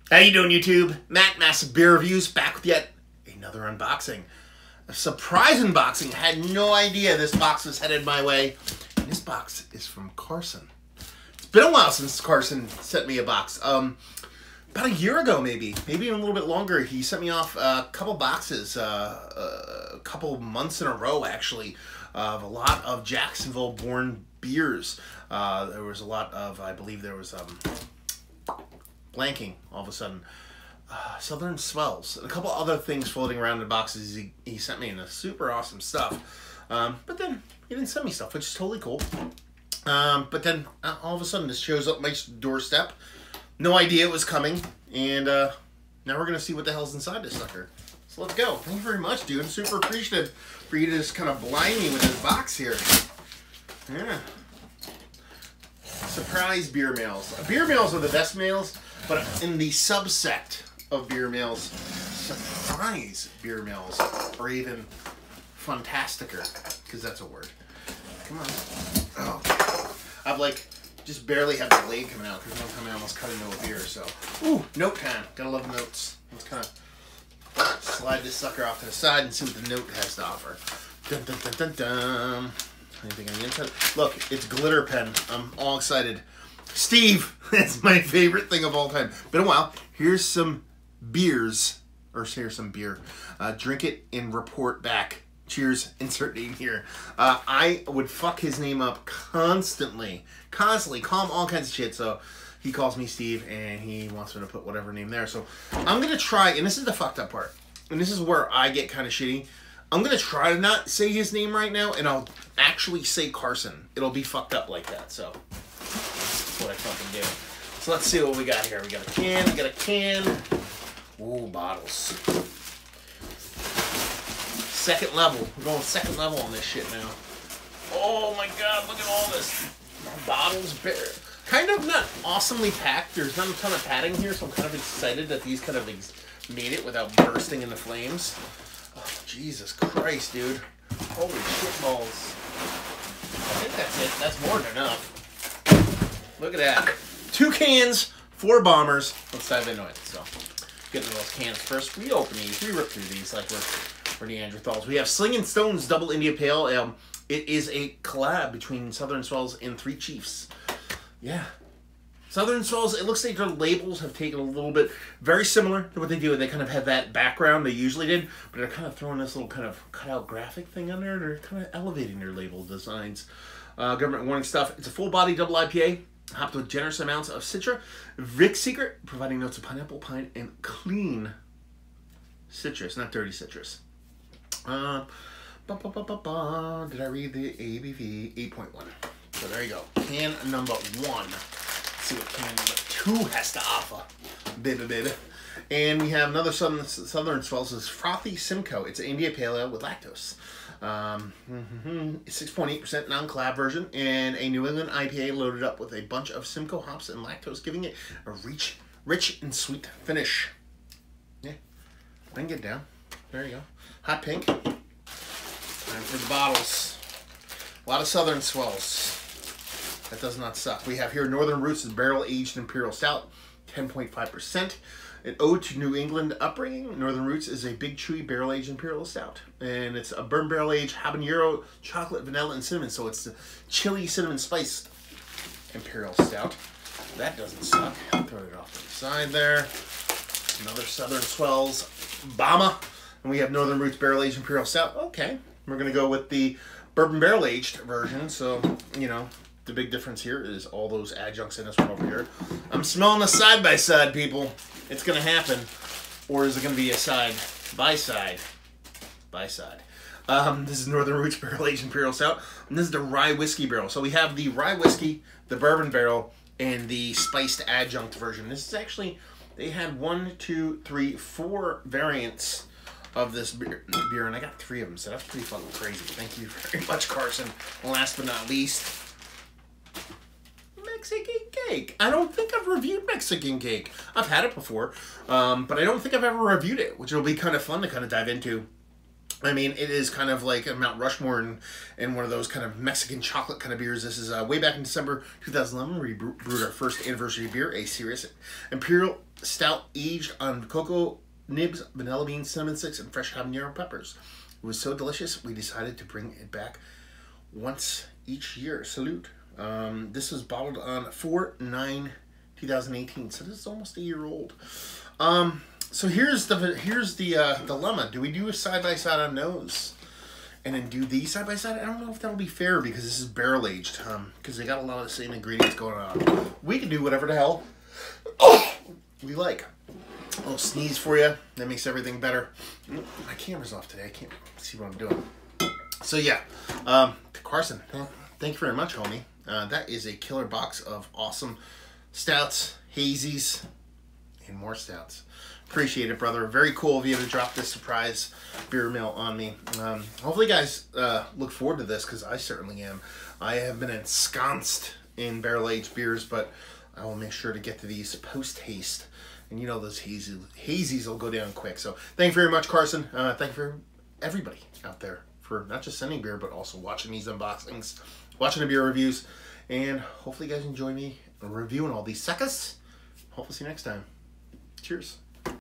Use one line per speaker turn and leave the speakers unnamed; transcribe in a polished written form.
How you doing, YouTube? Matt, Massive Beer Reviews, back with yet another unboxing. A surprise unboxing. I had no idea this box was headed my way. And this box is from Carson. It's been a while since Carson sent me a box. About a year ago, maybe a little bit longer. He sent me off a couple boxes, a couple months in a row, actually, of a lot of Jacksonville-born beers. There was a lot of, I believe there was blanking all of a sudden. Southern Swells and a couple other things floating around in the boxes he sent me, and the super awesome stuff. But then he didn't send me stuff, which is totally cool. But then all of a sudden this shows up my doorstep. No idea it was coming, and now we're gonna see what the hell's inside this sucker. So let's go. Thank you very much, dude. I'm super appreciative for you to just kind of blind me with this box here. Yeah. Surprise beer mails. Beer mails are the best mails, but in the subsect of beer mails, surprise beer mails are even fantasticer, because that's a word. Come on. Oh, I've like just barely have the blade coming out because one time I almost cut into a beer. So, ooh, note time. Gotta love notes. Let's kind of slide this sucker off to the side and see what the note has to offer. Dun dun dun dun dun. Anything on the inside? Look, it's glitter pen. I'm all excited. Steve, that's my favorite thing of all time. Been a while. Here's some beers, or here's some beer. Drink it and report back. Cheers, insert name here. I would fuck his name up constantly, call him all kinds of shit. So he calls me Steve, and he wants me to put whatever name there. So I'm gonna try, and this is the fucked up part, and this is where I get kind of shitty. I'm gonna try to not say his name right now, and I'll actually say Carson. It'll be fucked up like that. So that's what I fucking do. So let's see what we got here. We got a can. Ooh, bottles. Second level. We're going second level on this shit now. Oh my god, look at all this. Bottles, kind of not awesomely packed. There's not a ton of padding here, so I'm kind of excited that these kind of made it without bursting into flames. Oh, Jesus Christ, dude. Holy shit balls. I think that's it. That's more than enough. Look at that. 2 cans, 4 bombers. Let's dive into it. So, get into those cans first. We open these. We rip through these like we're Neanderthals. We have Sling & Stone's Double India Pale Ale. It is a collab between Southern Swells and Three Chiefs. Yeah. Southern Swells, it looks like their labels have taken a little bit, very similar to what they do. They kind of have that background they usually did, but they're kind of throwing this little kind of cutout graphic thing on there. They're kind of elevating their label designs. Government warning stuff. It's a full-body double IPA, hopped with generous amounts of Citra. Vic Secret, providing notes of pineapple, pine, and clean citrus, not dirty citrus. Did I read the ABV? 8.1. So there you go. Can number 1. Let's see what can number 2 has to offer. Baby. And we have another Southern Swells. Is Frothy Simcoe. It's an India Pale Ale with lactose. 6.8% non-collab version, and a New England IPA loaded up with a bunch of Simcoe hops and lactose, giving it a rich and sweet finish. Yeah, I can get down. There you go. Hot pink. Time for the bottles. A lot of Southern Swells. That does not suck. We have here Northern Roots is barrel-aged Imperial Stout, 10.5%. An ode to New England upbringing. Northern Roots is a big, chewy, barrel-aged Imperial Stout. And it's a bourbon barrel-aged habanero, chocolate, vanilla, and cinnamon. So it's the chili, cinnamon, spice Imperial Stout. That doesn't suck. Throw it off to the side there. Another Southern Swells Bama. And we have Northern Roots barrel-aged Imperial Stout. Okay. We're going to go with the bourbon barrel-aged version. So, you know, the big difference here is all those adjuncts in this one over here. I'm smelling a side-by-side, people. It's going to happen. Or is it going to be a side-by-side? By-side. This is Northern Roots barrel-aged Imperial Stout. And this is the rye whiskey barrel. So we have the rye whiskey, the bourbon barrel, and the spiced adjunct version. This is actually, they had 4 variants of this beer, and I got 3 of them, so that's pretty fucking crazy. Thank you very much, Carson. Last but not least, Mexican cake. I don't think I've reviewed Mexican cake. I've had it before, but I don't think I've ever reviewed it, which will be kind of fun to kind of dive into. I mean, it is kind of like a Mount Rushmore and one of those kind of Mexican chocolate kind of beers. This is way back in December 2011. We brewed our first anniversary beer, a serious imperial stout aged on cocoa nibs, vanilla beans, cinnamon sticks, and fresh habanero peppers. It was so delicious, we decided to bring it back once each year. Salute. This was bottled on 4/9/2018, so this is almost a year old. So here's the dilemma. Do we do a side-by-side on nose and then do these side-by-side? I don't know if that'll be fair because this is barrel-aged, because they got a lot of the same ingredients going on. We can do whatever the hell we like. A little sneeze for you. That makes everything better. My camera's off today. I can't see what I'm doing. So yeah, Carson, thank you very much, homie. That is a killer box of awesome stouts, hazies, and more stouts. Appreciate it, brother. Very cool of you to drop this surprise beer mail on me. Hopefully you guys look forward to this, because I certainly am. I have been ensconced in barrel-aged beers, but I will make sure to get to these post-haste. And you know those hazies will go down quick. So thank you very much, Carson. Thank you for everybody out there for not just sending beer, but also watching these unboxings, watching the beer reviews, and hopefully you guys enjoy me reviewing all these suckers. Hopefully see you next time. Cheers.